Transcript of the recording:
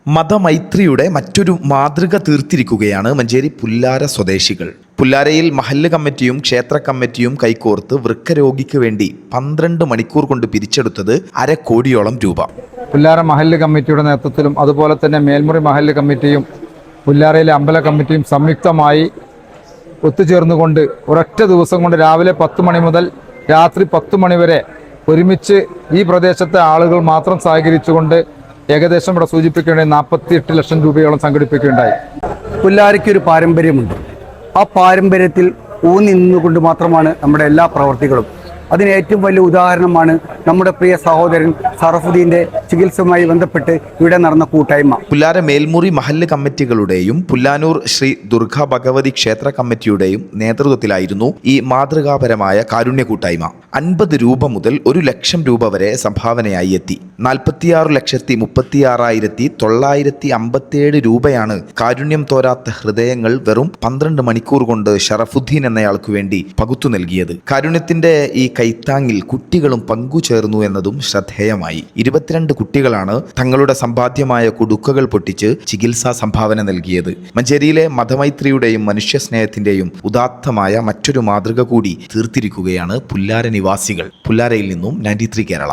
മതമൈത്രിയുടെ മറ്റൊരു മാതൃക തീർത്തിരിക്കുകയാണ് മഞ്ചേരി പുല്ലാര സ്വദേശികൾ. പുല്ലാരയിൽ മഹല്ല് കമ്മിറ്റിയും ക്ഷേത്ര കമ്മിറ്റിയും കൈകോർത്ത് വൃക്കരോഗിക്ക് വേണ്ടി 12 മണിക്കൂർ കൊണ്ട് പിരിച്ചെടുത്തത് 1/2 കോടിയോളം രൂപ. പുല്ലാര മഹല്ല് കമ്മിറ്റിയുടെ നേതൃത്വത്തിലും അതുപോലെ തന്നെ മേൽമുറി മഹല്ല് കമ്മിറ്റിയും പുല്ലാരയിലെ അമ്പല കമ്മിറ്റിയും സംയുക്തമായി ഒത്തുചേർന്നുകൊണ്ട് ഒരൊറ്റ ദിവസം കൊണ്ട് രാവിലെ 10 മണി മുതൽ രാത്രി 10 മണി വരെ ഒരുമിച്ച് ഈ പ്രദേശത്തെ ആളുകൾ മാത്രം സഹകരിച്ചുകൊണ്ട് ഏകദേശം ഇവിടെ സൂചിപ്പിക്കേണ്ട 48 ലക്ഷം രൂപയോളം സംഘടിപ്പിക്കുകയുണ്ടായി. പുല്ലാരയ്ക്ക് ഒരു പാരമ്പര്യമുണ്ട്. ആ പാരമ്പര്യത്തിൽ ഊന്നി നിന്നുകൊണ്ട് മാത്രമാണ് നമ്മുടെ എല്ലാ പ്രവർത്തികളും. അതിന് ഏറ്റവും വലിയ ഉദാഹരണമാണ് നമ്മുടെ പ്രിയ സഹോദരൻ സറഫുദ്ദീന്റെ ചികിത്സയുമായി ബന്ധപ്പെട്ട് ഇവിടെ നടന്ന കൂട്ടായ്മ. പുല്ലാര മേൽമുറി മഹല്ല് കമ്മിറ്റികളുടെയും പുല്ലാനൂർ ശ്രീ ദുർഗാ ഭഗവതി ക്ഷേത്ര കമ്മിറ്റിയുടെയും നേതൃത്വത്തിലായിരുന്നു ഈ മാതൃകാപരമായ കാരുണ്യ കൂട്ടായ്മ. 50 രൂപ മുതൽ 1 ലക്ഷം രൂപ വരെ സംഭാവനയായി എത്തി. 46,36,957 രൂപയാണ് കാരുണ്യം തോരാത്ത ഹൃദയങ്ങൾ വെറും 12 മണിക്കൂർ കൊണ്ട് ഷറഫുദ്ദീൻ എന്നയാൾക്ക് വേണ്ടി പകുത്തു നൽകിയത്. കാരുണ്യത്തിന്റെ ഈ കൈത്താങ്ങിൽ കുട്ടികളും പങ്കുചേർന്നു എന്നതും ശ്രദ്ധേയമായി. 22 കുട്ടികളാണ് തങ്ങളുടെ സമ്പാദ്യമായ കുടുക്കകൾ പൊട്ടിച്ച് ചികിത്സാ സംഭാവന നൽകിയത്. മഞ്ചേരിയിലെ മതമൈത്രിയുടെയും മനുഷ്യസ്നേഹത്തിന്റെയും ഉദാത്തമായ മറ്റൊരു മാതൃക കൂടി തീർത്തിരിക്കുകയാണ് പുല്ലാര നിവാസികൾ. പുല്ലാരയിൽ നിന്നും 93 കേരള.